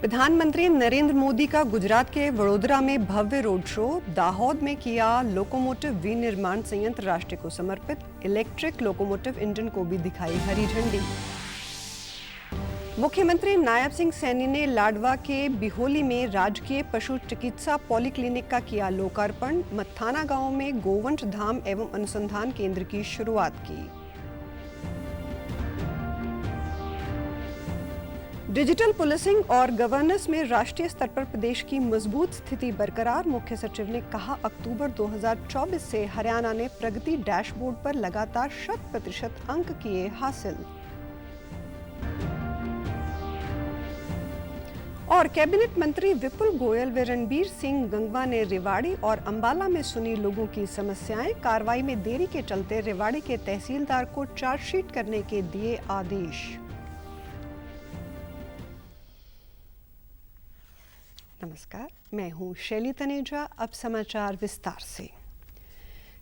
प्रधानमंत्री नरेंद्र मोदी का गुजरात के वडोदरा में भव्य रोड शो, दाहोद में किया लोकोमोटिव विनिर्माण संयंत्र राष्ट्र को समर्पित, इलेक्ट्रिक लोकोमोटिव इंजन को भी दिखाई हरी झंडी। मुख्यमंत्री नायब सिंह सैनी ने लाडवा के बिहोली में राजकीय पशु चिकित्सा पॉलीक्लिनिक का किया लोकार्पण, मत्थाना गांव में गोवंश धाम एवं अनुसंधान केंद्र की शुरुआत की। डिजिटल पुलिसिंग और गवर्नेंस में राष्ट्रीय स्तर पर प्रदेश की मजबूत स्थिति बरकरार, मुख्य सचिव ने कहा अक्टूबर 2024 से हरियाणा ने प्रगति डैशबोर्ड पर लगातार 100% अंक किए हासिल। और कैबिनेट मंत्री विपुल गोयल व रणबीर सिंह गंगवा ने रेवाड़ी और अंबाला में सुनी लोगों की समस्याएं, कार्रवाई में देरी के चलते रेवाड़ी के तहसीलदार को चार्जशीट करने के दिए आदेश। नमस्कार, मैं हूं शैली तनेजा। अब समाचार विस्तार से।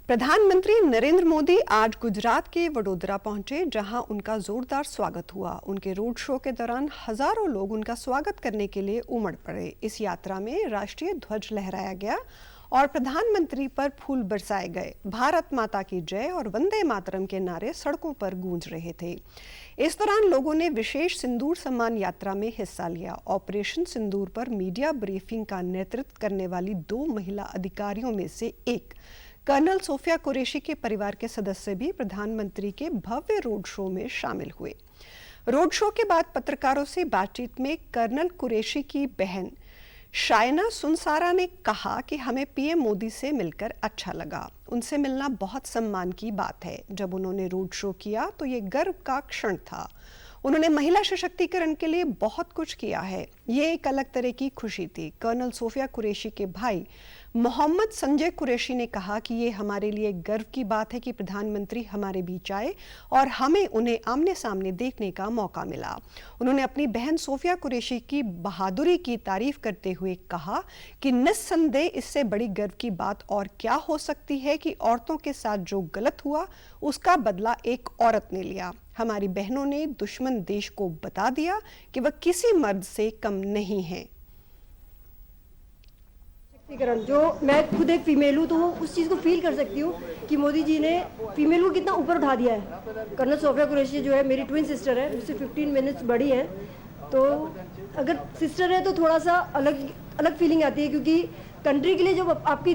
प्रधानमंत्री नरेंद्र मोदी आज गुजरात के वडोदरा पहुंचे, जहां उनका जोरदार स्वागत हुआ। उनके रोड शो के दौरान हजारों लोग उनका स्वागत करने के लिए उमड़ पड़े। इस यात्रा में राष्ट्रीय ध्वज लहराया गया और प्रधानमंत्री पर फूल बरसाए गए। भारत माता की जय और वंदे मातरम के नारे सड़कों पर गूंज रहे थे। इस दौरान लोगों ने विशेष सिंदूर सम्मान यात्रा में हिस्सा लिया। ऑपरेशन सिंदूर पर मीडिया ब्रीफिंग का नेतृत्व करने वाली 2 महिला अधिकारियों में से एक कर्नल सोफिया कुरैशी के परिवार के सदस्य भी प्रधानमंत्री के भव्य रोड शो में शामिल हुए। रोड शो के बाद पत्रकारों से बातचीत में कर्नल कुरैशी की बहन शायना सुनसारा ने कहा कि हमें पीएम मोदी से मिलकर अच्छा लगा। उनसे मिलना बहुत सम्मान की बात है। जब उन्होंने रोड शो किया तो ये गर्व का क्षण था। उन्होंने महिला सशक्तिकरण के लिए बहुत कुछ किया है। ये एक अलग तरह की खुशी थी। कर्नल सोफिया कुरैशी के भाई मोहम्मद संजय कुरैशी ने कहा कि ये हमारे लिए गर्व की बात है कि प्रधानमंत्री हमारे बीच आए और हमें उन्हें आमने सामने देखने का मौका मिला। उन्होंने अपनी बहन सोफिया कुरैशी की बहादुरी की तारीफ करते हुए कहा कि निस्संदेह इससे बड़ी गर्व की बात और क्या हो सकती है कि औरतों के साथ जो गलत हुआ उसका बदला एक औरत ने लिया। हमारी बहनों ने दुश्मन देश को बता दिया कि वह किसी मर्द से कम नहीं है। जो मैं खुद एक फीमेल हूँ तो उस चीज़ को फील कर सकती हूँ कि मोदी जी ने फीमेल को कितना ऊपर उठा दिया है। कर्नल सोफिया कुरैशी जो है मेरी ट्विन सिस्टर है, मुझसे 15 मिनट्स बड़ी है। तो अगर सिस्टर है तो थोड़ा सा अलग फीलिंग आती है, क्योंकि कंट्री के लिए जब आपके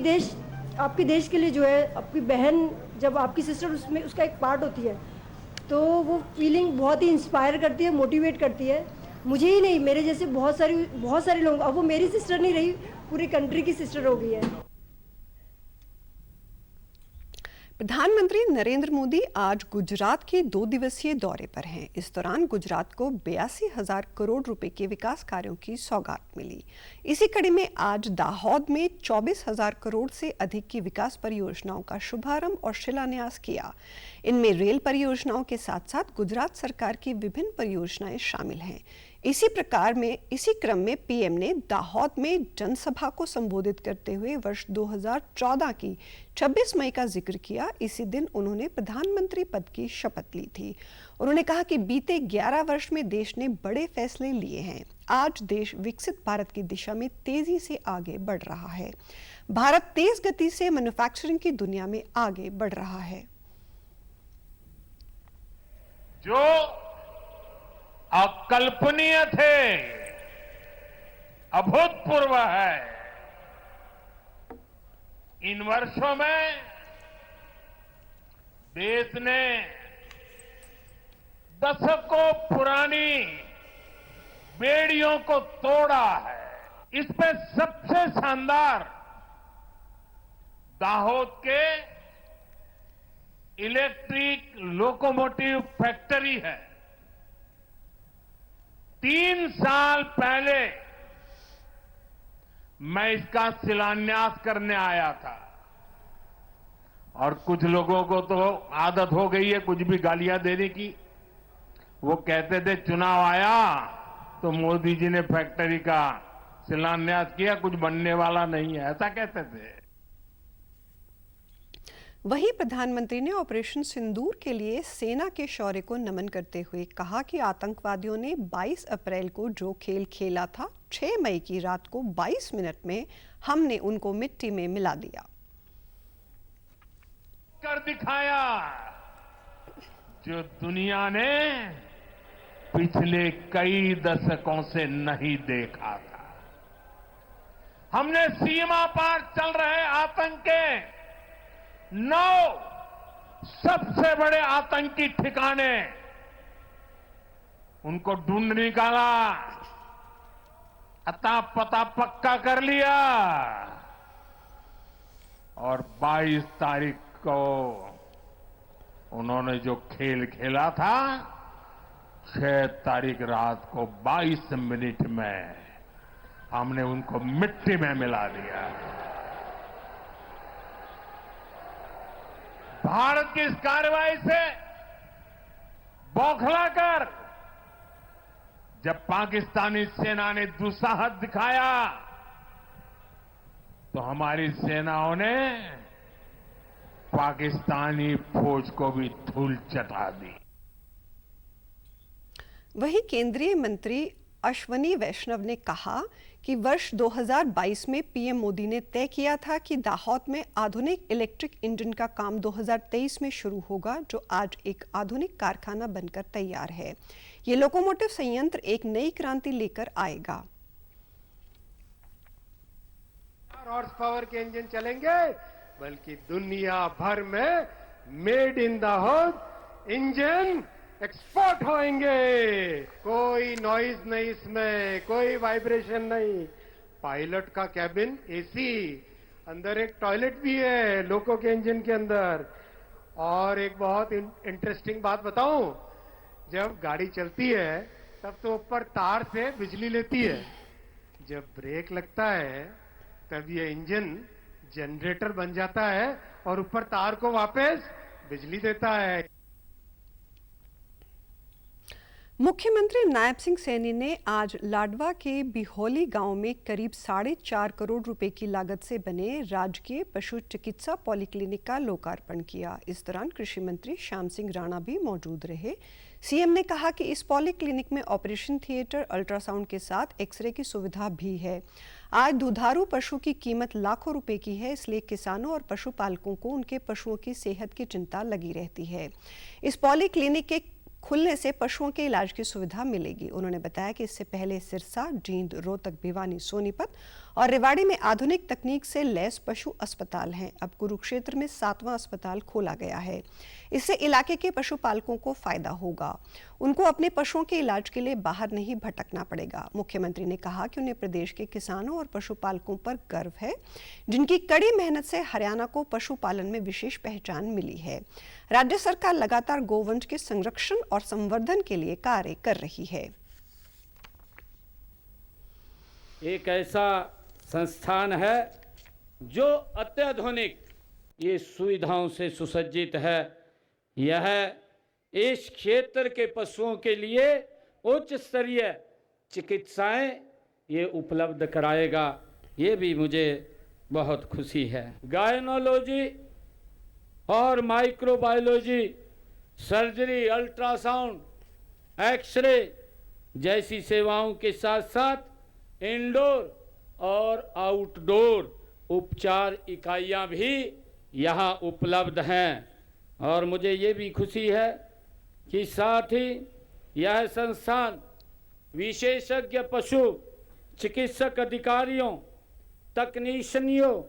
देश के लिए जो है आपकी बहन जब आपकी सिस्टर उसमें उसका एक पार्ट होती है तो वो फीलिंग बहुत ही इंस्पायर करती है, मोटिवेट करती है। मुझे ही नहीं, मेरे जैसे बहुत सारे लोग, अब वो मेरी सिस्टर नहीं रही, पूरी कंट्री की सिस्टर हो गई है। प्रधानमंत्री नरेंद्र मोदी आज गुजरात के 2 दिवसीय दौरे पर हैं। इस दौरान गुजरात को 82,000 करोड़ रुपए के विकास कार्यों की सौगात मिली। इसी कड़ी में आज दाहोद में 24,000 करोड़ से अधिक की विकास परियोजनाओं का शुभारंभ और शिलान्यास किया। इनमें रेल परियोजनाओं के साथ साथ गुजरात सरकार की विभिन्न परियोजनाएं शामिल हैं। इसी क्रम में पीएम ने दाहोद में जनसभा को संबोधित करते हुए वर्ष 2014 की 26 मई का जिक्र किया। इसी दिन उन्होंने प्रधानमंत्री पद की शपथ ली थी। उन्होंने कहा कि बीते 11 वर्ष में देश ने बड़े फैसले लिए हैं। आज देश विकसित भारत की दिशा में तेजी से आगे बढ़ रहा है। भारत तेज गति से मैन्युफैक्चरिंग की दुनिया में आगे बढ़ रहा है। जो अकल्पनीय थे, अभूतपूर्व है। इन वर्षों में देश ने दशकों पुरानी बेड़ियों को तोड़ा है। इसमें सबसे शानदार दाहोद के इलेक्ट्रिक लोकोमोटिव फैक्ट्री है। 3 साल पहले मैं इसका शिलान्यास करने आया था और कुछ लोगों को तो आदत हो गई है कुछ भी गालियां देने की। वो कहते थे चुनाव आया तो मोदी जी ने फैक्ट्री का शिलान्यास किया, कुछ बनने वाला नहीं है, ऐसा कहते थे। वहीं प्रधानमंत्री ने ऑपरेशन सिंदूर के लिए सेना के शौर्य को नमन करते हुए कहा कि आतंकवादियों ने 22 अप्रैल को जो खेल खेला था, 6 मई की रात को 22 मिनट में हमने उनको मिट्टी में मिला दिया। कर दिखाया जो दुनिया ने पिछले कई दशकों से नहीं देखा था। हमने सीमा पार चल रहे आतंक के 9 सबसे बड़े आतंकी ठिकाने उनको ढूंढ निकाला, अता पता पक्का कर लिया और 22 तारीख को उन्होंने जो खेल खेला था, 6 तारीख रात को 22 मिनट में हमने उनको मिट्टी में मिला दिया। भारत की इस कार्रवाई से बौखलाकर जब पाकिस्तानी सेना ने दुस्साहस दिखाया तो हमारी सेनाओं ने पाकिस्तानी फौज को भी धूल चटा दी। वहीं केंद्रीय मंत्री अश्वनी वैष्णव ने कहा कि वर्ष 2022 में पीएम मोदी ने तय किया था कि दाहोद में आधुनिक इलेक्ट्रिक इंजन का काम 2023 में शुरू होगा, जो आज एक आधुनिक कारखाना बनकर तैयार है। ये लोकोमोटिव संयंत्र एक नई क्रांति लेकर आएगा। हॉर्स पावर के इंजन चलेंगे, बल्कि दुनिया भर में made in Dahod engine export होंगे। कोई नॉइज नहीं इसमें, कोई वाइब्रेशन नहीं। पायलट का कैबिन एसी, अंदर एक टॉयलेट भी है लोको के इंजन के अंदर। और एक बहुत इंटरेस्टिंग बात बताऊं, जब गाड़ी चलती है तब तो ऊपर तार से बिजली लेती है, जब ब्रेक लगता है तब ये इंजन जनरेटर बन जाता है और ऊपर तार को वापस बिजली देता है। मुख्यमंत्री नायब सिंह सैनी ने आज लाडवा के बिहोली गांव में करीब 4.5 करोड़ रुपए की लागत से बने राजकीय पशु चिकित्सा पॉलीक्लिनिक का लोकार्पण किया। इस दौरान कृषि मंत्री श्याम सिंह राणा भी मौजूद रहे। सीएम ने कहा कि इस पॉलीक्लिनिक में ऑपरेशन थिएटर, अल्ट्रासाउंड के साथ एक्सरे की सुविधा भी है। आज दुधारू पशु की कीमत लाखों रुपए की है, इसलिए किसानों और पशुपालकों को उनके पशुओं की सेहत की चिंता लगी रहती है। इस पॉलीक्लिनिक के खुलने से पशुओं के इलाज की सुविधा मिलेगी। उन्होंने बताया कि इससे पहले सिरसा, जींद, रोहतक, भिवानी, सोनीपत और रेवाड़ी में आधुनिक तकनीक से लैस पशु अस्पताल हैं। अब कुरुक्षेत्र में 7वां अस्पताल खोला गया है। इससे इलाके के पशुपालकों को फायदा होगा। उनको अपने पशुओं के इलाज के लिए बाहर नहीं भटकना पड़ेगा। मुख्यमंत्री ने कहा कि उन्हें प्रदेश के किसानों और पशुपालकों पर गर्व है, जिनकी कड़ी मेहनत से हरियाणा को पशुपालन में विशेष पहचान मिली है। राज्य सरकार लगातार गोवंश के संरक्षण और संवर्धन के लिए कार्य कर रही है। एक ऐसा संस्थान है जो अत्याधुनिक ये सुविधाओं से सुसज्जित है। यह इस क्षेत्र के पशुओं के लिए उच्च स्तरीय चिकित्साएं ये उपलब्ध कराएगा, ये भी मुझे बहुत खुशी है। गायनोलॉजी और माइक्रोबायोलॉजी, सर्जरी, अल्ट्रासाउंड, एक्सरे जैसी सेवाओं के साथ साथ इंडोर और आउटडोर उपचार इकाइयां भी यहाँ उपलब्ध हैं। और मुझे ये भी खुशी है कि साथ ही यह संस्थान विशेषज्ञ पशु चिकित्सक अधिकारियों, तकनीशियनों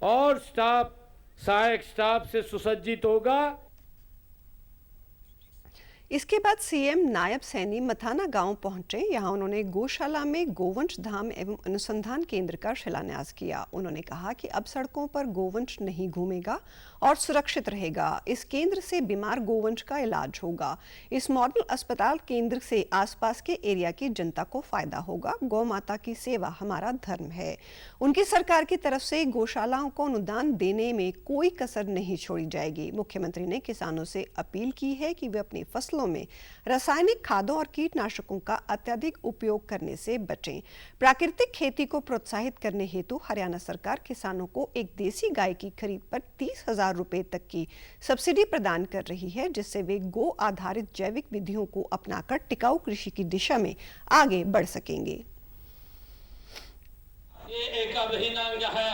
और स्टाफ, सहायक स्टाफ से सुसज्जित होगा। इसके बाद सीएम नायब सैनी मथाना गांव पहुंचे। यहां उन्होंने गौशाला में गोवंश धाम एवं अनुसंधान केंद्र का शिलान्यास किया। उन्होंने कहा कि अब सड़कों पर गोवंश नहीं घूमेगा और सुरक्षित रहेगा। इस केंद्र से बीमार गोवंश का इलाज होगा। इस मॉडल अस्पताल केंद्र से आसपास के एरिया की जनता को फायदा होगा। गौ माता की सेवा हमारा धर्म है। उनकी सरकार की तरफ से गौशालाओं को अनुदान देने में कोई कसर नहीं छोड़ी जाएगी। मुख्यमंत्री ने किसानों से अपील की है कि वे अपनी फसलों फसलों में रासायनिक खादों और कीटनाशकों का अत्यधिक उपयोग करने से बचें। प्राकृतिक खेती को प्रोत्साहित करने हेतु हरियाणा सरकार किसानों को एक देसी गाय की खरीद पर 30,000 रुपए तक की सब्सिडी प्रदान कर रही है, जिससे वे गो आधारित जैविक विधियों को अपनाकर टिकाऊ कृषि की दिशा में आगे बढ़ सकेंगे। ये एक अभिन्न अंग है,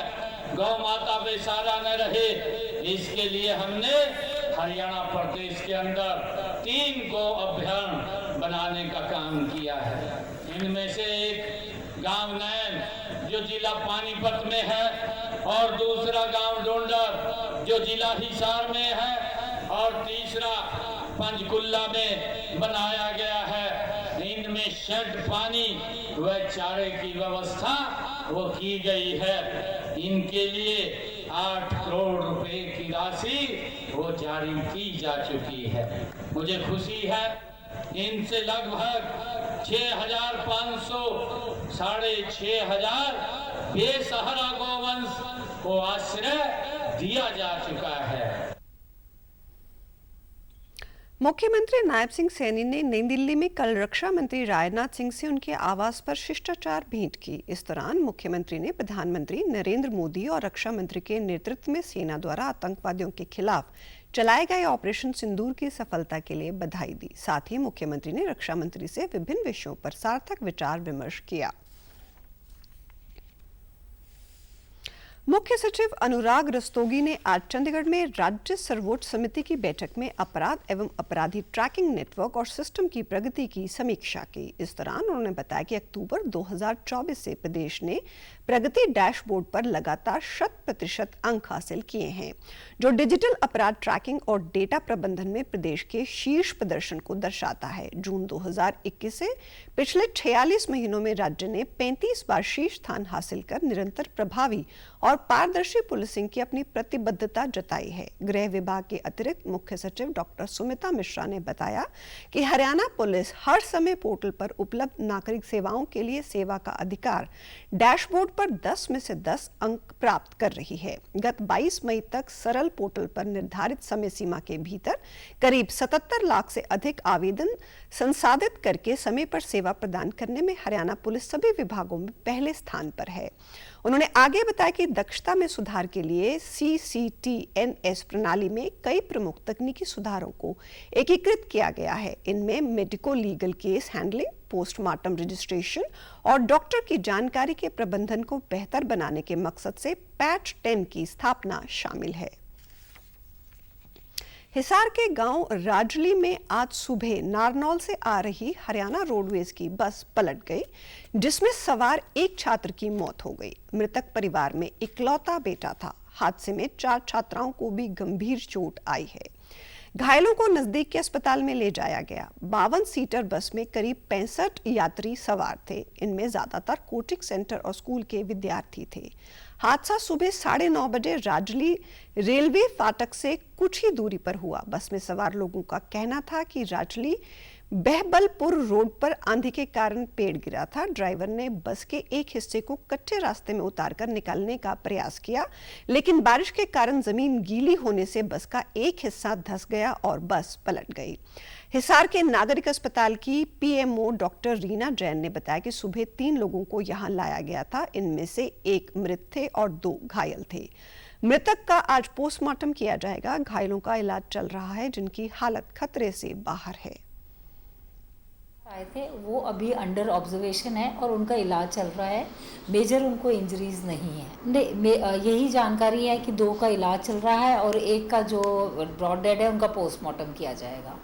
गौ माता बेसहारा न रहे, इसके लिए हमने हरियाणा प्रदेश के अंदर 3 गौ अभ्यारण्य बनाने का काम किया है। इनमें से एक गांव नैन जो जिला पानीपत में है, और दूसरा गांव डोंडर जो जिला हिसार में है, और तीसरा पंचकुला में बनाया गया है। इनमें शेड, पानी व चारे की व्यवस्था वो की गई है। इनके लिए 8 करोड़ रुपए की राशि वो जारी की जा चुकी है। मुझे खुशी है, इनसे लगभग 6,500 6,500 बेसहारा गौवंश को आश्रय दिया जा चुका है। मुख्यमंत्री नायब सिंह सैनी ने नई दिल्ली में कल रक्षा मंत्री राजनाथ सिंह से उनके आवास पर शिष्टाचार भेंट की। इस दौरान मुख्यमंत्री ने प्रधानमंत्री नरेंद्र मोदी और रक्षा मंत्री के नेतृत्व में सेना द्वारा आतंकवादियों के खिलाफ चलाए गए ऑपरेशन सिंदूर की सफलता के लिए बधाई दी। साथ ही मुख्यमंत्री ने रक्षा मंत्री से विभिन्न विषयों पर सार्थक विचार विमर्श किया। मुख्य सचिव अनुराग रस्तोगी ने आज चंडीगढ़ में राज्य सर्वोच्च समिति की बैठक में अपराध एवं अपराधी ट्रैकिंग नेटवर्क और सिस्टम की प्रगति की समीक्षा की। इस दौरान उन्होंने बताया कि अक्टूबर 2024 से प्रदेश ने प्रगति डैशबोर्ड पर लगातार 100% अंक हासिल किए हैं, जो डिजिटल अपराध ट्रैकिंग और डेटा प्रबंधन में प्रदेश के शीर्ष प्रदर्शन को दर्शाता है। जून 2021 से पिछले 46 महीनों में राज्य ने 35 बार शीर्ष स्थान हासिल कर निरंतर प्रभावी और पारदर्शी पुलिसिंग की अपनी प्रतिबद्धता जताई है। गृह विभाग के अतिरिक्त मुख्य सचिव डॉक्टर सुमिता मिश्रा ने बताया कि हरियाणा पुलिस हर समय पोर्टल पर उपलब्ध नागरिक सेवाओं के लिए सेवा का अधिकार डैशबोर्ड पर 10 में से 10 अंक प्राप्त कर रही है। गत 22 मई तक सरल पोर्टल पर निर्धारित समय सीमा के भीतर करीब 77 लाख से अधिक आवेदन संसाधित करके समय पर सेवा प्रदान करने में हरियाणा पुलिस सभी विभागों में पहले स्थान पर है। उन्होंने आगे बताया कि दक्षता में सुधार के लिए CCTNS प्रणाली में कई प्रमुख तकनीकी सुधारों को एकीकृत किया गया है। इनमें medico legal case handling, postmortem registration और डॉक्टर की जानकारी के प्रबंधन को बेहतर बनाने के मकसद से पैच 10 की स्थापना शामिल है। हिसार के गांव राजली में आज सुबह नारनौल से आ रही हरियाणा रोडवेज की बस पलट गई, जिसमें सवार एक छात्र की मौत हो गई। मृतक परिवार में इकलौता बेटा था। हादसे में 4 छात्राओं को भी गंभीर चोट आई है। घायलों को नजदीक के अस्पताल में ले जाया गया। 52 सीटर बस में करीब 65 यात्री सवार थे। इनमें ज्यादातर कोचिंग सेंटर और स्कूल के विद्यार्थी थे। हादसा सुबह 9:30 बजे राजली रेलवे फाटक से कुछ ही दूरी पर हुआ। बस में सवार लोगों का कहना था कि राजली बहबलपुर रोड पर आंधी के कारण पेड़ गिरा था। ड्राइवर ने बस के एक हिस्से को कच्चे रास्ते में उतारकर निकालने का प्रयास किया, लेकिन बारिश के कारण जमीन गीली होने से बस का एक हिस्सा धंस गया और बस पलट गई। हिसार के नागरिक अस्पताल की PMO डॉक्टर रीना जैन ने बताया कि सुबह 3 लोगों को यहां लाया गया था। इनमें से 1 मृत थे और 2 घायल थे। मृतक का आज पोस्टमार्टम किया जाएगा। घायलों का इलाज चल रहा है, जिनकी हालत खतरे से बाहर है। आए थे वो अभी अंडर ऑब्जर्वेशन है और उनका इलाज चल रहा है। मेजर उनको इंजरीज नहीं है। यही जानकारी है कि 2 का इलाज चल रहा है और 1 का जो ब्रॉड डेड है उनका पोस्टमार्टम किया जाएगा।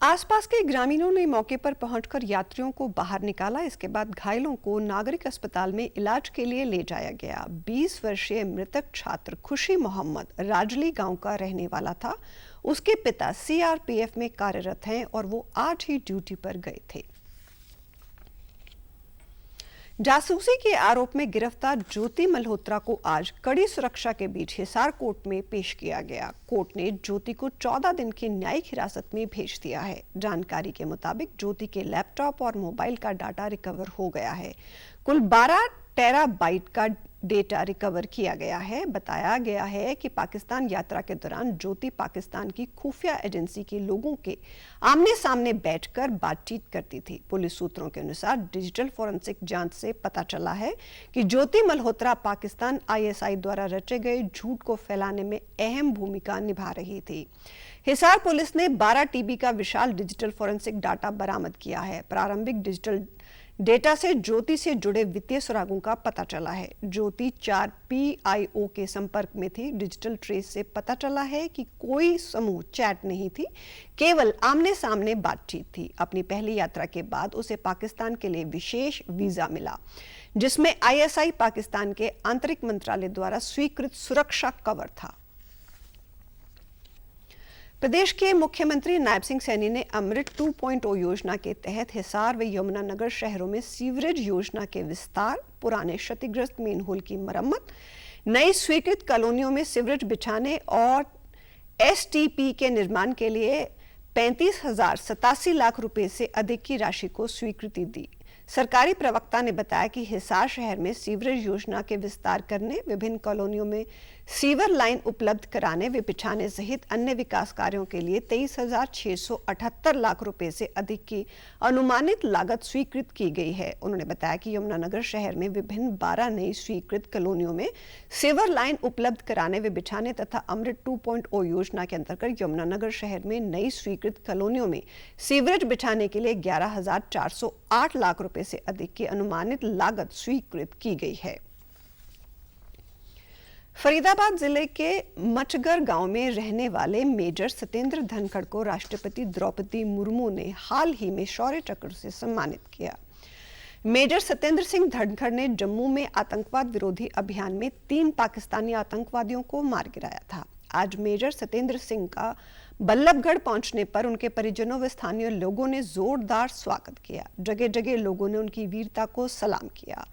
आसपास के ग्रामीणों ने मौके पर पहुंचकर यात्रियों को बाहर निकाला। इसके बाद घायलों को नागरिक अस्पताल में इलाज के लिए ले जाया गया। 20 वर्षीय मृतक छात्र खुशी मोहम्मद राजली गांव का रहने वाला था। उसके पिता CRPF में कार्यरत हैं और वो आज ही ड्यूटी पर गए थे। जासूसी के आरोप में गिरफ्तार ज्योति मल्होत्रा को आज कड़ी सुरक्षा के बीच हिसार कोर्ट में पेश किया गया। कोर्ट ने ज्योति को 14 दिन की न्यायिक हिरासत में भेज दिया है। जानकारी के मुताबिक ज्योति के लैपटॉप और मोबाइल का डाटा रिकवर हो गया है। कुल 12 टेराबाइट का डेटा रिकवर किया गया है। बताया गया है कि पाकिस्तान यात्रा के दौरान ज्योति पाकिस्तान की खुफिया एजेंसी के लोगों के आमने सामने बैठकर बातचीत करती थी। पुलिस सूत्रों के अनुसार डिजिटल फोरेंसिक जांच से पता चला है कि ज्योति मल्होत्रा पाकिस्तान ISI द्वारा रचे गए झूठ को फैलाने में अहम भूमिका निभा रही थी। हिसार पुलिस ने 12 TB का विशाल डिजिटल फोरेंसिक डाटा बरामद किया है। प्रारंभिक डिजिटल डेटा से ज्योति से जुड़े वित्तीय सुरागों का पता चला है। ज्योति 4 PIO के संपर्क में थी। डिजिटल ट्रेस से पता चला है कि कोई समूह चैट नहीं थी, केवल आमने सामने बातचीत थी। अपनी पहली यात्रा के बाद उसे पाकिस्तान के लिए विशेष वीजा मिला, जिसमें ISI पाकिस्तान के आंतरिक मंत्रालय द्वारा स्वीकृत सुरक्षा कवर था। प्रदेश के मुख्यमंत्री नायब सिंह सैनी ने अमृत 2.0 योजना के तहत हिसार व यमुनानगर शहरों में सीवरेज योजना के विस्तार, पुराने क्षतिग्रस्त मेन होल की मरम्मत, नई स्वीकृत कॉलोनियों में सीवरेज बिछाने और STP के निर्माण के लिए 35,087 लाख रुपए से अधिक की राशि को स्वीकृति दी। सरकारी प्रवक्ता ने बताया कि हिसार शहर में सीवरेज योजना के विस्तार करने, विभिन्न कॉलोनियों में सीवर लाइन उपलब्ध कराने व बिछाने सहित अन्य विकास कार्यों के लिए 23,678 लाख रुपए से अधिक की अनुमानित लागत स्वीकृत की गई है। उन्होंने बताया कि यमुनानगर शहर में विभिन्न 12 नई स्वीकृत कॉलोनियों में सीवर लाइन उपलब्ध कराने व बिछाने तथा अमृत 2.0 योजना के अंतर्गत यमुनानगर शहर में नई स्वीकृत कॉलोनियों में सीवरेज बिछाने के लिए 11,408 लाख रुपए से अधिक की अनुमानित लागत स्वीकृत की गई है। फरीदाबाद जिले के मचगर गांव में रहने वाले मेजर सत्येंद्र धनखड़ को राष्ट्रपति द्रौपदी मुर्मू ने हाल ही में शौर्य चक्र से सम्मानित किया। मेजर सत्येंद्र सिंह धनखड़ ने जम्मू में आतंकवाद विरोधी अभियान में 3 पाकिस्तानी आतंकवादियों को मार गिराया था। आज मेजर सत्येंद्र सिंह का बल्लभगढ़ पहुंचने पर उनके परिजनों व स्थानीय लोगों ने जोरदार स्वागत किया। जगह जगह लोगों ने उनकी वीरता को सलाम किया।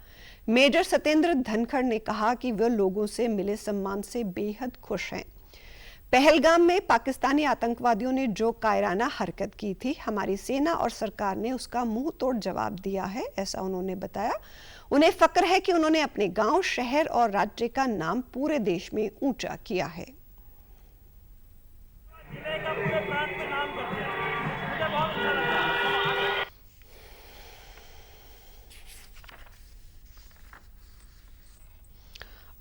मेजर सत्येंद्र धनखड़ ने कहा कि वे लोगों से मिले सम्मान से बेहद खुश हैं। पहलगाम में पाकिस्तानी आतंकवादियों ने जो कायराना हरकत की थी, हमारी सेना और सरकार ने उसका मुंह तोड़ जवाब दिया है, ऐसा उन्होंने बताया। उन्हें फक्र है कि उन्होंने अपने गांव, शहर और राज्य का नाम पूरे देश में ऊंचा किया है।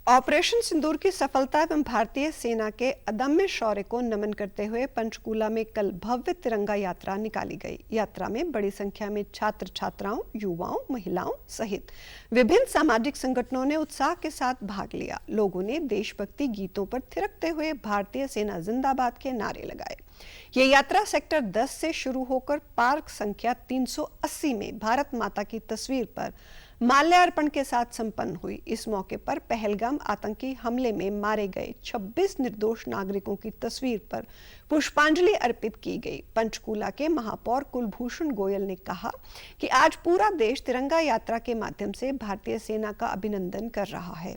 ऑपरेशन सिंदूर की सफलता एवं भारतीय सेना के अदम्य शौर्य को नमन करते हुए पंचकूला में कल भव्य तिरंगा यात्रा निकाली गई। यात्रा में बड़ी संख्या में छात्र छात्राओं, युवाओं, महिलाओं सहित विभिन्न सामाजिक संगठनों ने उत्साह के साथ भाग लिया। लोगों ने देशभक्ति गीतों पर थिरकते हुए भारतीय सेना जिंदाबाद के नारे लगाए। ये यात्रा सेक्टर 10 से शुरू होकर पार्क संख्या 380 में भारत माता की तस्वीर पर माल्यार्पण के साथ संपन्न हुई। इस मौके पर पहलगाम आतंकी हमले में मारे गए 26 निर्दोष नागरिकों की तस्वीर पर पुष्पांजलि अर्पित की गई। पंचकूला के महापौर कुलभूषण गोयल ने कहा कि आज पूरा देश तिरंगा यात्रा के माध्यम से भारतीय सेना का अभिनंदन कर रहा है।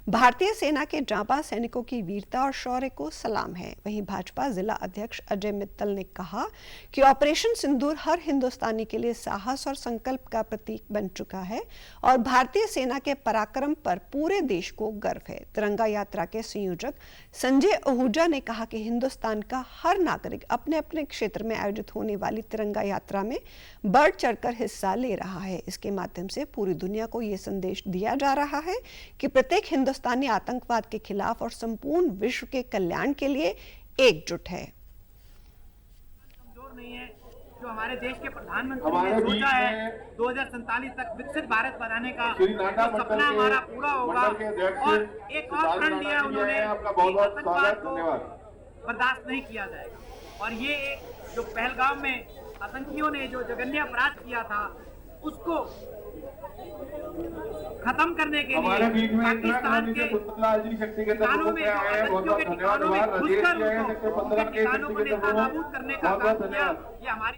भारतीय सेना के जांबाज सैनिकों की वीरता और शौर्य को सलाम है। वहीं भाजपा जिला अध्यक्ष अजय मित्तल ने कहा कि ऑपरेशन सिंदूर हर हिंदुस्तानी के लिए साहस और संकल्प का प्रतीक बन चुका है और भारतीय सेना के पराक्रम पर पूरे देश को गर्व है। तिरंगा यात्रा के संयोजक संजय आहूजा ने कहा कि हिंदुस्तान का हर नागरिक अपने अपने क्षेत्र में आयोजित होने वाली तिरंगा यात्रा में बढ़ चढ़कर हिस्सा ले रहा है। इसके माध्यम से पूरी दुनिया को ये संदेश दिया जा रहा है कि प्रत्येक हिंदुस्तानी आतंकवाद के खिलाफ और संपूर्ण विश्व के कल्याण के लिए एकजुट है। जो हमारे देश के प्रधानमंत्री ने सोचा है 2047 तक विकसित भारत बनाने का, तो सपना हमारा पूरा होगा। और एक और प्रण लिया उन्होंने, आतंकवाद को बर्दाश्त नहीं किया जाएगा। और ये जो पहलगाम में आतंकियों ने जो जघन्य अपराध किया था, उसको खत्म करने के लिए पाकिस्तान के ठिकानों में, आतंकियों के ठिकानों में घुसकर उनके ठिकानों को नेस्तनाबूद करने का काम किया। ये हमारी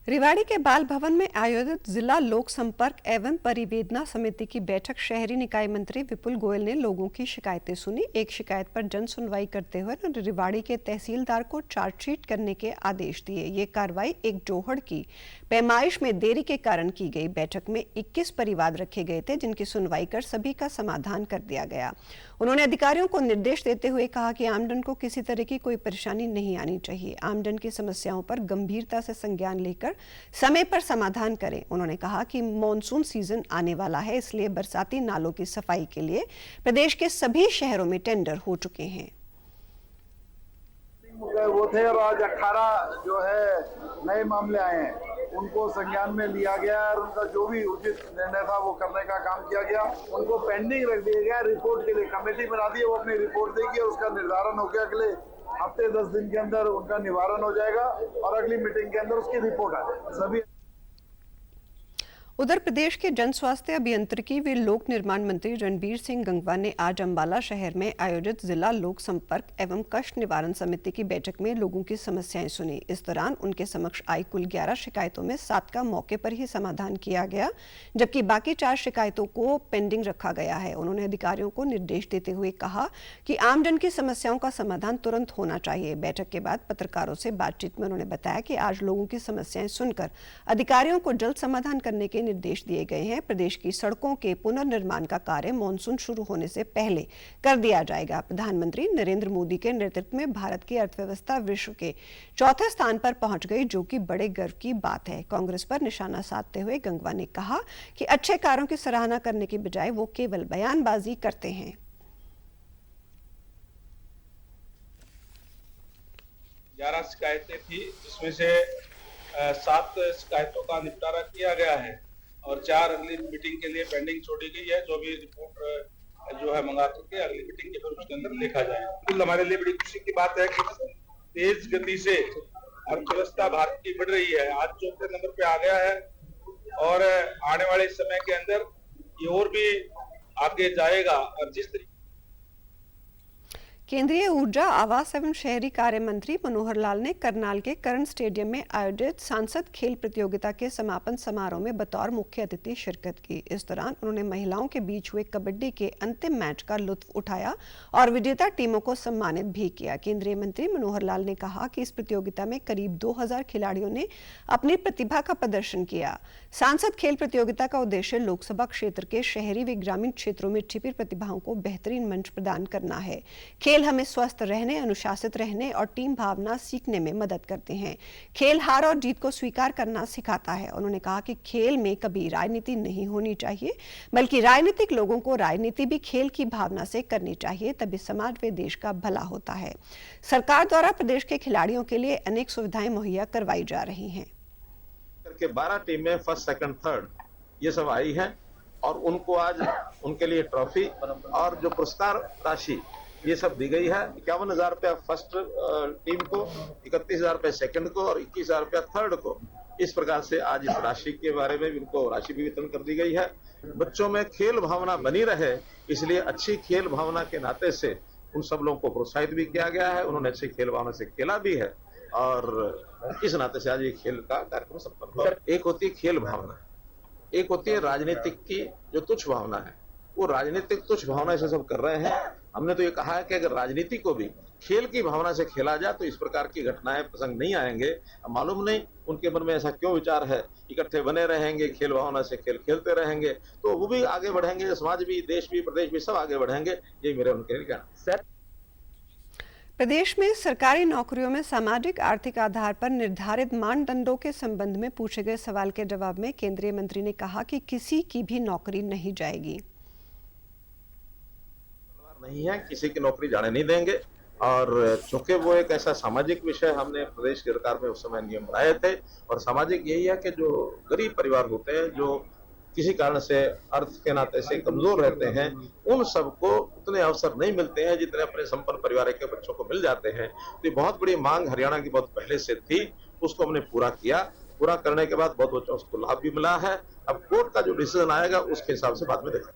रेवाड़ी के बाल भवन में आयोजित जिला लोक संपर्क एवं परिवेदना समिति की बैठक शहरी निकाय मंत्री विपुल गोयल ने लोगों की शिकायतें सुनी। एक शिकायत पर जन सुनवाई करते हुए उन्होंने रेवाड़ी के तहसीलदार को चार्जशीट करने के आदेश दिए। ये कार्रवाई एक जोहड़ की पैमाइश में देरी के कारण की गई। बैठक में 21 परिवाद रखे गए थे, जिनकी सुनवाई कर सभी का समाधान कर दिया गया। उन्होंने अधिकारियों को निर्देश देते हुए कहा कि आमजन को किसी तरह की कोई परेशानी नहीं आनी चाहिए। आमजन की समस्याओं पर गंभीरता से संज्ञान लेकर समय पर समाधान करें। उन्होंने कहा कि मॉनसून सीजन आने वाला है, इसलिए बरसाती नालों की सफाई के लिए प्रदेश के सभी शहरों में टेंडर हो चुके हैं। वो थे और आज 18 जो है नए मामले आए हैं, उनको संज्ञान में लिया गया और उनका जो भी उचित निर्णय था वो करने का काम किया गया। उनको पेंडिंग रख दिया गया रिपोर्ट के लिए। कमेटी बना दी है, वो अपनी रिपोर्ट देगी और उसका निर्धारण हो गया। अगले हफ्ते 10 दिन के अंदर उनका निवारण हो जाएगा और अगली मीटिंग के अंदर उसकी रिपोर्ट आ जाएगी। सभी उधर प्रदेश के जन स्वास्थ्य अभियंत्रिकी व लोक निर्माण मंत्री रणबीर सिंह गंगवा ने आज अंबाला शहर में आयोजित जिला लोक संपर्क एवं कष्ट निवारण समिति की बैठक में लोगों की समस्याएं सुनी। इस दौरान उनके समक्ष आई कुल 11 शिकायतों में 7 का मौके पर ही समाधान किया गया, जबकि बाकी 4 शिकायतों को पेंडिंग रखा गया है। उन्होंने अधिकारियों को निर्देश देते हुए कहा कि आमजन की समस्याओं का समाधान तुरंत होना चाहिए। बैठक के बाद पत्रकारों से बातचीत में उन्होंने बताया कि आज लोगों की समस्याएं सुनकर अधिकारियों को जल्द समाधान करने के निर्देश दिए गए हैं। प्रदेश की सड़कों के पुनर्निर्माण का कार्य मानसून शुरू होने से पहले कर दिया जाएगा। प्रधानमंत्री नरेंद्र मोदी के नेतृत्व में भारत की अर्थव्यवस्था विश्व के 4थे स्थान पर पहुंच गई, जो कि बड़े गर्व की बात है। कांग्रेस पर निशाना साधते हुए गंगवा ने कहा कि अच्छे कार्यों की सराहना करने की बजाय वो केवल बयानबाजी करते हैं। 11 शिकायतें थी, जिसमें से 7 शिकायतों का निपटारा किया गया है और 4 अगली मीटिंग के लिए पेंडिंग छोड़ी गई है, जो भी रिपोर्ट जो है मंगा करके अगली मीटिंग के फिर उसके अंदर देखा जाए। बिल्कुल हमारे लिए बड़ी खुशी की बात है कि तेज गति से अर्थव्यवस्था भारत की बढ़ रही है। आज 4थे नंबर पे आ गया है और आने वाले समय के अंदर ये और भी आगे जाएगा। और जिस तरीके केंद्रीय ऊर्जा, आवास एवं शहरी कार्य मंत्री मनोहर लाल ने करनाल के कर्ण स्टेडियम में आयोजित सांसद खेल प्रतियोगिता के समापन समारोह में बतौर मुख्य अतिथि शिरकत की। इस दौरान उन्होंने महिलाओं के बीच हुए कबड्डी के अंतिम मैच का लुत्फ उठाया और विजेता टीमों को सम्मानित भी किया। केंद्रीय मंत्री मनोहर लाल ने कहा कि इस प्रतियोगिता में करीब 2000 खिलाड़ियों ने अपनी प्रतिभा का प्रदर्शन किया। सांसद खेल प्रतियोगिता का उद्देश्य लोकसभा क्षेत्र के शहरी व ग्रामीण क्षेत्रों में छिपी प्रतिभाओं को बेहतरीन मंच प्रदान करना है। खेल हमें स्वस्थ रहने, अनुशासित रहने और टीम भावना सीखने में मदद करते हैं। खेल हार और जीत को स्वीकार करना सिखाता है। उन्होंने कहा कि खेल में कभी राजनीति नहीं होनी चाहिए, बल्कि राजनीतिक लोगों को राजनीति भी खेल की भावना से करनी चाहिए, तभी समाज व देश का भला होता है। सरकार द्वारा प्रदेश के खिलाड़ियों के लिए अनेक सुविधाएं मुहैया करवाई जा रही हैं। 12 टीमें फर्स्ट, सेकंड, थर्ड ये सब आई हैं और उनको आज उनके लिए ट्रॉफी और जो पुरस्कार राशि ये सब दी गई है। 51,000 रुपया फर्स्ट टीम को, 31,000 रुपया सेकंड को और 21,000 रुपया थर्ड को। इस प्रकार से आज इस राशि के बारे में इनको राशि भी वितरण कर दी गई है। बच्चों में खेल भावना बनी रहे, इसलिए अच्छी खेल भावना के नाते से उन सब लोगों को प्रोत्साहित भी किया गया है। उन्होंने अच्छी खेल भावना से खेला भी है और इस नाते से आज ये खेल का कार्यक्रम संपन्न हुआ। एक होती है खेल भावना, एक होती है राजनीतिक की जो तुच्छ भावना है। वो राजनीतिक तुच्छ भावना से सब कर रहे हैं। हमने तो ये कहा है कि अगर राजनीति को भी खेल की भावना से खेला जाए तो इस प्रकार की घटनाएं प्रसंग नहीं आएंगे। मालूम नहीं उनके मन में ऐसा क्यों विचार है। इकट्ठे बने रहेंगे, खेल भावना से खेल खेलते रहेंगे तो वो भी आगे बढ़ेंगे, समाज भी, देश भी, प्रदेश भी सब आगे बढ़ेंगे। ये मेरे उनके लिए कहना। प्रदेश में सरकारी नौकरियों में सामाजिक आर्थिक आधार पर निर्धारित मानदंडों के संबंध में पूछे गए सवाल के जवाब में केंद्रीय मंत्री ने कहा कि किसी की भी नौकरी नहीं जाएगी। नहीं है, किसी की नौकरी जाने नहीं देंगे और चूंकि वो एक ऐसा सामाजिक विषय हमने प्रदेश सरकार में उस समय नियम बनाए थे और सामाजिक यही है कि जो गरीब परिवार होते हैं, जो किसी कारण से अर्थ के नाते से कमजोर रहते हैं, उन सबको उतने अवसर नहीं मिलते हैं जितने अपने संपन्न परिवार के बच्चों को मिल जाते हैं। तो ये बहुत बड़ी मांग हरियाणा की बहुत पहले से थी, उसको हमने पूरा किया। पूरा करने के बाद बहुत बच्चों को लाभ भी मिला है। अब कोर्ट का जो डिसीजन आएगा उसके हिसाब से बाद में देखा।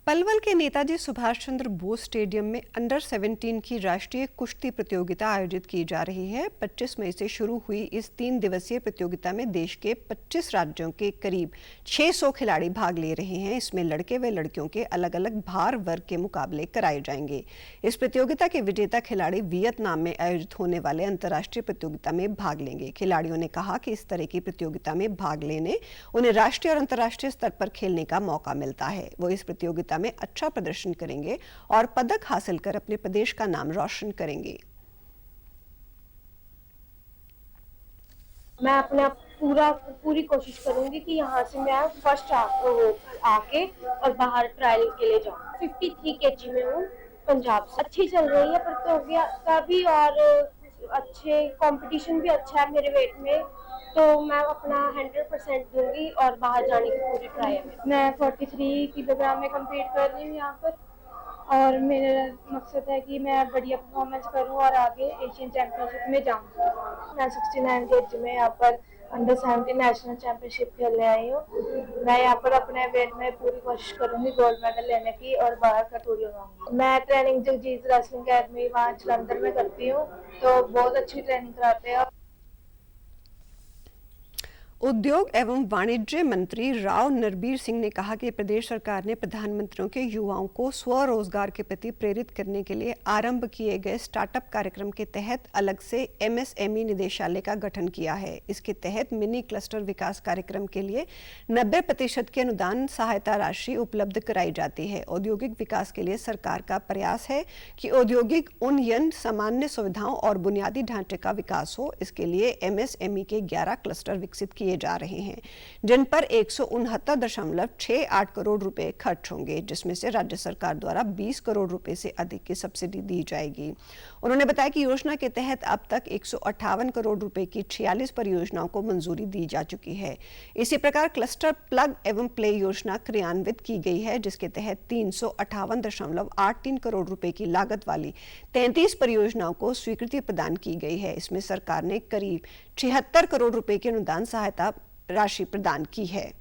पलवल के नेताजी सुभाष चंद्र बोस स्टेडियम में अंडर 17 की राष्ट्रीय कुश्ती प्रतियोगिता आयोजित की जा रही है। 25 मई से शुरू हुई इस 3 दिवसीय प्रतियोगिता में देश के 25 राज्यों के करीब 600 खिलाड़ी भाग ले रहे हैं। इसमें लड़के व लड़कियों के अलग अलग भार वर्ग के मुकाबले कराए जाएंगे। इस प्रतियोगिता के विजेता खिलाड़ी वियतनाम में आयोजित होने वाले अंतर्राष्ट्रीय प्रतियोगिता में भाग लेंगे। खिलाड़ियों ने कहा कि इस तरह की प्रतियोगिता में भाग लेने उन्हें राष्ट्रीय और अंतर्राष्ट्रीय स्तर पर खेलने का मौका मिलता है। वो इस प्रतियोगिता में अच्छा प्रदर्शन करेंगे और पदक हासिल कर अपने प्रदेश का नाम रोशन करेंगे। मैं अपने पूरी कोशिश करूंगी कि यहाँ से मैं फर्स्ट आके और बाहर ट्रायल के लिए जाऊँ। 53 kg में हूँ, पंजाब से। अच्छी चल रही है प्रतियोगिता भी और अच्छे कंपटीशन भी अच्छा है मेरे वेट में, तो मैं अपना 100% दूंगी और बाहर जाने की पूरी ट्राई है। मैं 43 किलोग्राम में कम्पीट कर रही हूँ यहाँ पर और मेरा मकसद है कि मैं बढ़िया परफॉर्मेंस करूँ और आगे एशियन चैंपियनशिप में जाऊँ। मैं 69 kg में यहाँ पर अंडर 17 नेशनल चैंपियनशिप खेलने आई हूँ। मैं यहाँ पर अपने वेट में पूरी कोशिश करूँगी गोल्ड मेडल लेने की और बाहर का टूर लगाऊंगी। मैं ट्रेनिंग जगजीत रेसलिंग अकेडमी वहाँ जलंधर में करती हूँ, तो बहुत अच्छी ट्रेनिंग कराते हैं। उद्योग एवं वाणिज्य मंत्री राव नरबीर सिंह ने कहा कि प्रदेश सरकार ने प्रधानमंत्रियों के युवाओं को स्वरोजगार के प्रति प्रेरित करने के लिए आरंभ किए गए स्टार्टअप कार्यक्रम के तहत अलग से MSME निदेशालय का गठन किया है। इसके तहत मिनी क्लस्टर विकास कार्यक्रम के लिए 90% की अनुदान सहायता राशि उपलब्ध कराई जाती है। औद्योगिक विकास के लिए सरकार का प्रयास है कि औद्योगिक उन्नयन, सामान्य सुविधाओं और बुनियादी ढांचे का विकास हो। इसके लिए MSME के 11 क्लस्टर विकसित किए जा रहे हैं, जिन पर 169.68 करोड़ रुपए खर्च होंगे, जिसमें से राज्य सरकार द्वारा 20 करोड़ रुपए से अधिक की सब्सिडी दी जाएगी। उन्होंने बताया कि योजना के तहत अब तक 158 करोड़ रुपए की 46 परियोजनाओं को मंजूरी दी जा चुकी है। इसी प्रकार क्लस्टर प्लग एवं प्ले योजना क्रियान्वित की गई है, जिसके तहत 358.83 करोड़ रुपए की लागत वाली 33 परियोजनाओं को स्वीकृति प्रदान की गई है। इसमें सरकार ने करीब 76 करोड़ रुपए की अनुदान सहायता राशि प्रदान की है।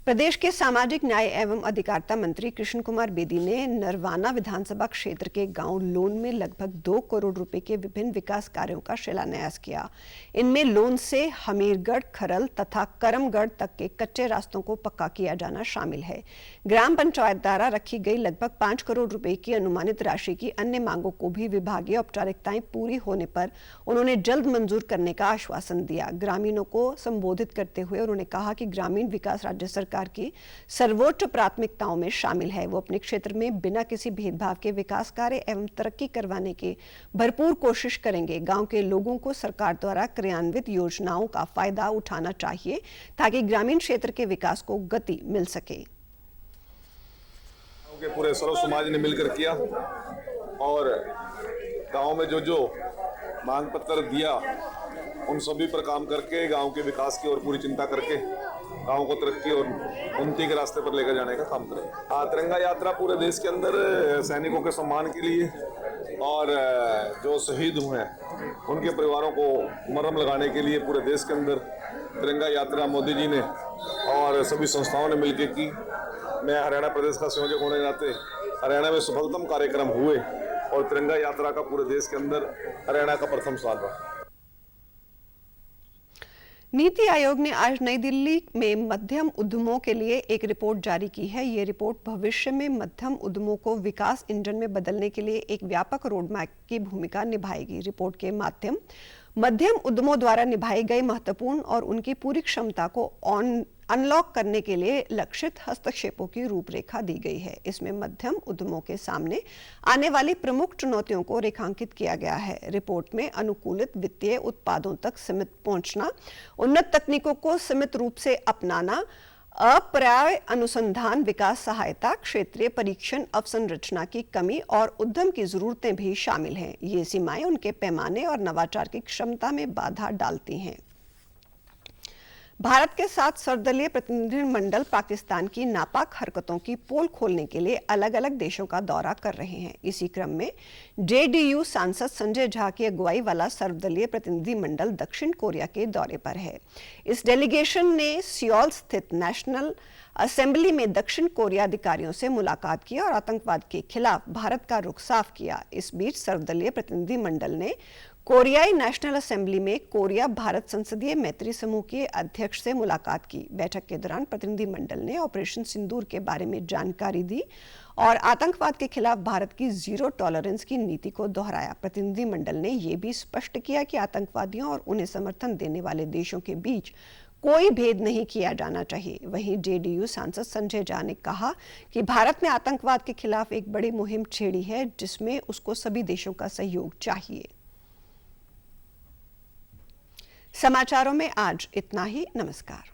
प्रदेश के सामाजिक न्याय एवं अधिकारिता मंत्री कृष्ण कुमार बेदी ने नरवाना विधानसभा क्षेत्र के गांव लोन में लगभग 2 करोड़ रुपए के विभिन्न विकास कार्यों का शिलान्यास किया। इनमें लोन से हमीरगढ़, खरल तथा करमगढ़ तक के कच्चे रास्तों को पक्का किया जाना शामिल है। ग्राम पंचायत द्वारा रखी गई लगभग 5 करोड़ रुपए की अनुमानित राशि की अन्य मांगों को भी विभागीय औपचारिकताएं पूरी होने पर उन्होंने जल्द मंजूर करने का आश्वासन दिया। ग्रामीणों को संबोधित करते हुए उन्होंने कहा कि ग्रामीण विकास राज्य सरकार की सर्वोच्च प्राथमिकताओं में शामिल है। वो अपने क्षेत्र में बिना किसी भेदभाव के विकास कार्य एवं तरक्की करवाने की भरपूर कोशिश करेंगे। गांव के लोगों को सरकार द्वारा क्रियान्वित योजनाओं का फायदा उठाना चाहिए ताकि ग्रामीण क्षेत्र के विकास को गति मिल सके। पूरे सर्व समाज ने मिलकर किया और गांव में जो मांग पत्र दिया उन सभी पर काम करके गांव के विकास की और पूरी चिंता करके गांव को तरक्की और उन्नति के रास्ते पर लेकर जाने का काम करें। तिरंगा यात्रा पूरे देश के अंदर सैनिकों के सम्मान के लिए और जो शहीद हुए हैं उनके परिवारों को मरहम लगाने के लिए पूरे देश के अंदर तिरंगा यात्रा मोदी जी ने और सभी संस्थाओं ने मिलकर की। मैं हरियाणा प्रदेश का संयोजक होने के नाते हरियाणा में सफलतम कार्यक्रम हुए और तिरंगा यात्रा का पूरे देश के अंदर हरियाणा का प्रथम स्थान रहा। नीति आयोग ने आज नई दिल्ली में मध्यम उद्यमों के लिए एक रिपोर्ट जारी की है। ये रिपोर्ट भविष्य में मध्यम उद्यमों को विकास इंजन में बदलने के लिए एक व्यापक रोडमैप की भूमिका निभाएगी। रिपोर्ट के माध्यम मध्यम उद्यमों द्वारा निभाए गए महत्वपूर्ण और उनकी पूरी क्षमता को अनलॉक करने के लिए लक्षित हस्तक्षेपों की रूपरेखा दी गई है। इसमें मध्यम उद्यमों के सामने आने वाली प्रमुख चुनौतियों को रेखांकित किया गया है। रिपोर्ट में अनुकूलित वित्तीय उत्पादों तक सीमित पहुंचना, उन्नत तकनीकों को सीमित रूप से अपनाना, अपर्याप्त अनुसंधान विकास सहायता, क्षेत्रीय परीक्षण अवसंरचना की कमी और उद्यम की जरूरतें भी शामिल हैं। ये सीमाएं उनके पैमाने और नवाचार की क्षमता में बाधा डालती हैं। भारत के साथ सर्वदलीय प्रतिनिधिमंडल पाकिस्तान की नापाक हरकतों की पोल खोलने के लिए अलग अलग देशों का दौरा कर रहे हैं। इसी क्रम में जेडीयू सांसद संजय झा की अगुवाई वाला सर्वदलीय प्रतिनिधिमंडल दक्षिण कोरिया के दौरे पर है। इस डेलीगेशन ने सियोल स्थित नेशनल असेंबली में दक्षिण कोरिया अधिकारियों से मुलाकात की और आतंकवाद के खिलाफ भारत का रुख साफ किया। इस बीच सर्वदलीय प्रतिनिधिमंडल ने कोरियाई नेशनल असेंबली में कोरिया भारत संसदीय मैत्री समूह के अध्यक्ष से मुलाकात की। बैठक के दौरान प्रतिनिधिमंडल ने ऑपरेशन सिंदूर के बारे में जानकारी दी और आतंकवाद के खिलाफ भारत की जीरो टॉलरेंस की नीति को दोहराया। प्रतिनिधिमंडल ने यह भी स्पष्ट किया कि आतंकवादियों और उन्हें समर्थन देने वाले देशों के बीच कोई भेद नहीं किया जाना चाहिए। वहीं जेडीयू सांसद संजय झा ने कहा कि भारत ने आतंकवाद के खिलाफ एक बड़ी मुहिम छेड़ी है, जिसमें उसको सभी देशों का सहयोग चाहिए। समाचारों में आज इतना ही। नमस्कार।